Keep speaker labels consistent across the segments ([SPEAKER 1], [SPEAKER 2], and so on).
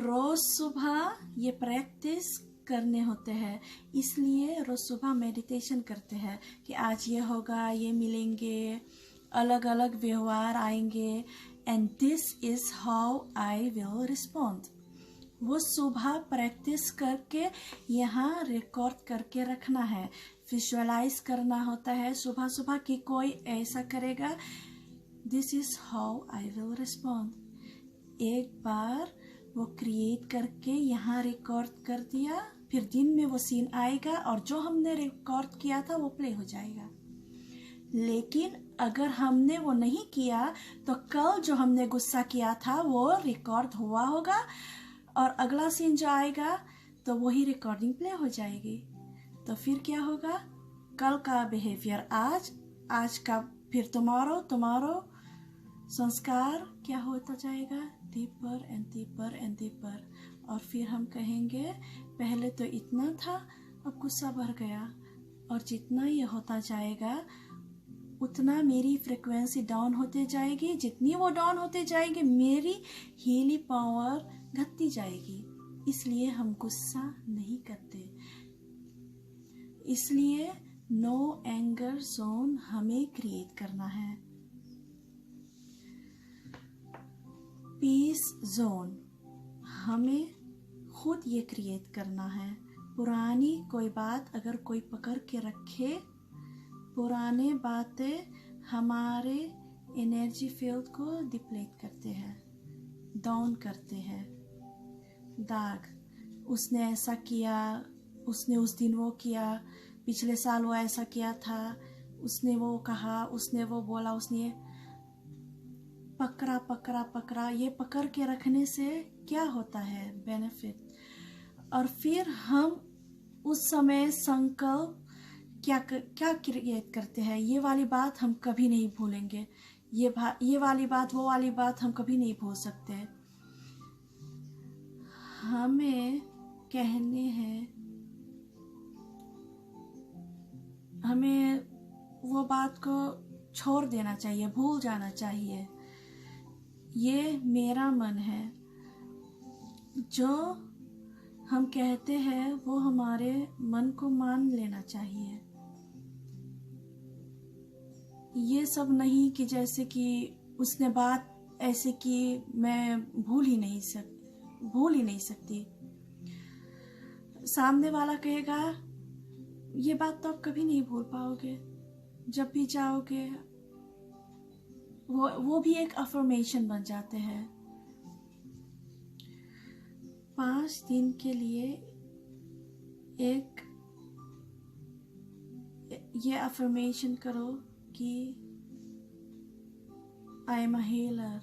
[SPEAKER 1] रोज सुबह ये प्रैक्टिस करने होते हैं, इसलिए रोज सुबह मेडिटेशन करते हैं कि आज ये होगा, ये मिलेंगे, अलग अलग व्यवहार आएंगे, and this is how I will respond. वो सुबह प्रैक्टिस करके यहाँ रिकॉर्ड करके रखना है, विजुअलाइज करना होता है सुबह सुबह कि कोई ऐसा करेगा, this is how I will respond. एक बार वो क्रिएट करके यहाँ रिकॉर्ड कर दिया, फिर दिन में वो सीन आएगा और जो हमने रिकॉर्ड किया था वो प्ले हो जाएगा। लेकिन अगर हमने वो नहीं किया तो कल जो हमने गुस्सा किया था वो रिकॉर्ड हुआ होगा और अगला सीन जो आएगा तो वही रिकॉर्डिंग प्ले हो जाएगी। तो फिर क्या होगा, कल का बिहेवियर आज का फिर tomorrow संस्कार क्या होता जाएगा, deeper and deeper and deeper. और फिर हम कहेंगे पहले तो इतना था, अब गुस्सा बढ़ गया, और जितना ये होता जाएगा उतना मेरी फ्रिक्वेंसी डाउन होते जाएगी, जितनी वो डाउन होते जाएगी मेरी हीलिंग पावर घटती जाएगी। इसलिए हम गुस्सा नहीं करते, इसलिए नो एंगर जोन हमें क्रिएट करना है। पीस जोन हमें खुद ये क्रिएट करना है। पुरानी कोई बात अगर कोई पकड़ के रखे, पुराने बातें हमारे एनर्जी फील्ड को डिप्लीट करते हैं, डाउन करते हैं। दाग, उसने ऐसा किया, उसने उस दिन वो किया, पिछले साल वो ऐसा किया था, उसने वो कहा, उसने वो बोला, उसने पकड़ा। ये पकड़ के रखने से क्या होता है बेनिफिट। और फिर हम उस समय संकल्प क्या क्रिएट करते हैं, ये वाली बात हम कभी नहीं भूलेंगे, ये वाली बात, वो वाली बात हम कभी नहीं भूल सकते। हमें कहने हैं, हमें वो बात को छोड़ देना चाहिए, भूल जाना चाहिए। ये मेरा मन है, जो हम कहते हैं वो हमारे मन को मान लेना चाहिए। ये सब नहीं कि जैसे कि उसने बात ऐसे की मैं भूल ही नहीं सकती। सामने वाला कहेगा ये बात तो आप कभी नहीं भूल पाओगे, जब भी जाओगे वो भी एक अफर्मेशन बन जाते हैं। 5 दिन के लिए एक ये अफर्मेशन करो कि आई एम अ हीलर।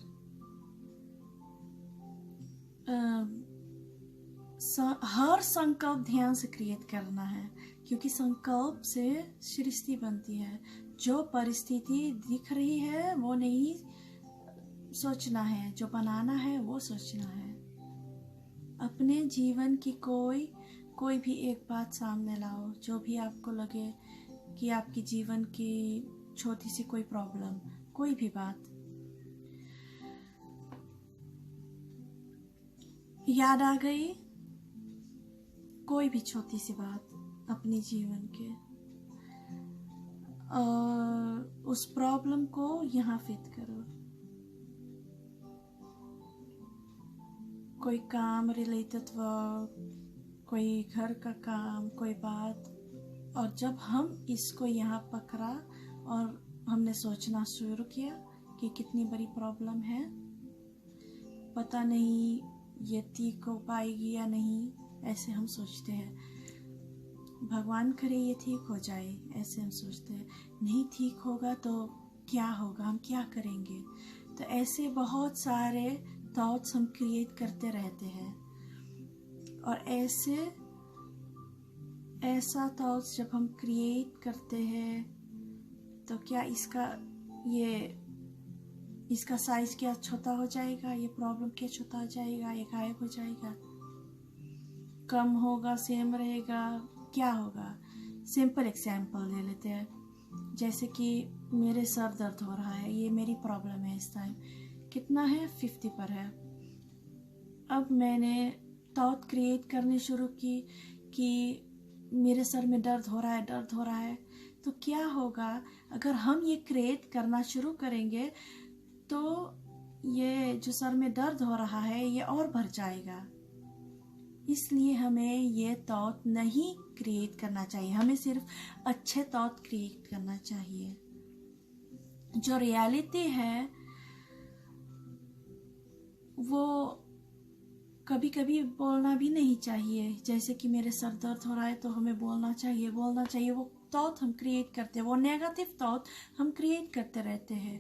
[SPEAKER 1] हर संकल्प ध्यान से क्रिएट करना है, क्योंकि संकल्प से सृष्टि बनती है। जो परिस्थिति दिख रही है वो नहीं सोचना है, जो बनाना है वो सोचना है। अपने जीवन की कोई भी एक बात सामने लाओ, जो भी आपको लगे कि आपकी जीवन की छोटी सी कोई प्रॉब्लम, कोई भी बात याद आ गई, कोई भी छोटी सी बात अपने जीवन के, और उस प्रॉब्लम को यहाँ फिट करो। कोई काम रिलेटेड वर्क, कोई घर का काम, कोई बात, और जब हम इसको यहाँ पकड़ा और हमने सोचना शुरू किया कि कितनी बड़ी प्रॉब्लम है, पता नहीं ये ठीक हो पाएगी या नहीं, ऐसे हम सोचते हैं। भगवान करे ये ठीक हो जाए, ऐसे हम सोचते हैं। नहीं ठीक होगा तो क्या होगा, हम क्या करेंगे। तो ऐसे बहुत सारे थॉट्स हम क्रिएट करते रहते हैं, और ऐसा थॉट्स जब हम क्रिएट करते हैं तो क्या इसका साइज क्या छोटा हो जाएगा, ये प्रॉब्लम क्या छोटा हो जाएगा, ये गायब हो जाएगा, कम होगा, सेम रहेगा, क्या होगा। सिंपल एग्जाम्पल ले लेते हैं, जैसे कि मेरे सर दर्द हो रहा है, ये मेरी प्रॉब्लम है, इस टाइम कितना है, 50 पर है। अब मैंने थॉट क्रिएट करने शुरू की कि मेरे सर में दर्द हो रहा है। तो क्या होगा अगर हम ये क्रिएट करना शुरू करेंगे, तो ये जो सर में दर्द हो रहा है ये और बढ़ जाएगा। इसलिए हमें ये थॉट नहीं क्रिएट करना चाहिए, हमें सिर्फ अच्छे थॉट क्रिएट करना चाहिए। जो रियलिटी है वो कभी कभी बोलना भी नहीं चाहिए। जैसे कि मेरे सर दर्द हो रहा है तो हमें बोलना चाहिए। वो थॉट हम क्रिएट करते हैं, वो नेगेटिव थॉट हम क्रिएट करते रहते हैं।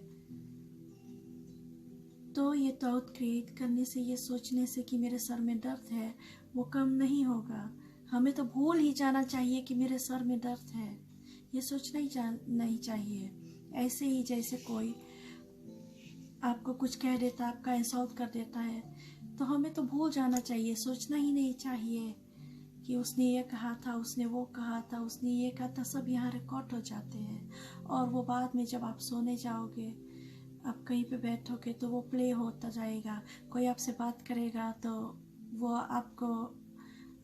[SPEAKER 1] तो ये थॉट क्रिएट करने से, ये सोचने से कि मेरे सर में दर्द है, वो कम नहीं होगा। हमें तो भूल ही जाना चाहिए कि मेरे सर में दर्द है। ये सोचना ही नहीं चाहिए। ऐसे ही जैसे कोई आपको कुछ कह देता, आपका इंसल्ट कर देता है, तो हमें तो भूल जाना चाहिए, सोचना ही नहीं चाहिए कि उसने ये कहा था, उसने वो कहा था, उसने ये कहा था। सब यहाँ रिकॉर्ड हो जाते हैं और वो बाद में जब आप सोने जाओगे, आप कहीं पे बैठोगे तो वो प्ले होता जाएगा। कोई आपसे बात करेगा तो वो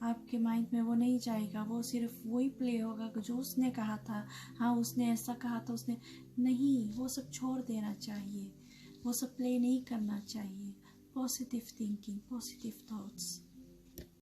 [SPEAKER 1] आपके माइंड में वो नहीं जाएगा, वो सिर्फ वही प्ले होगा जो उसने कहा था। हाँ, उसने ऐसा कहा था, उसने नहीं, वो सब छोड़ देना चाहिए, वो सब प्ले नहीं करना चाहिए। Positive thinking, positive thoughts.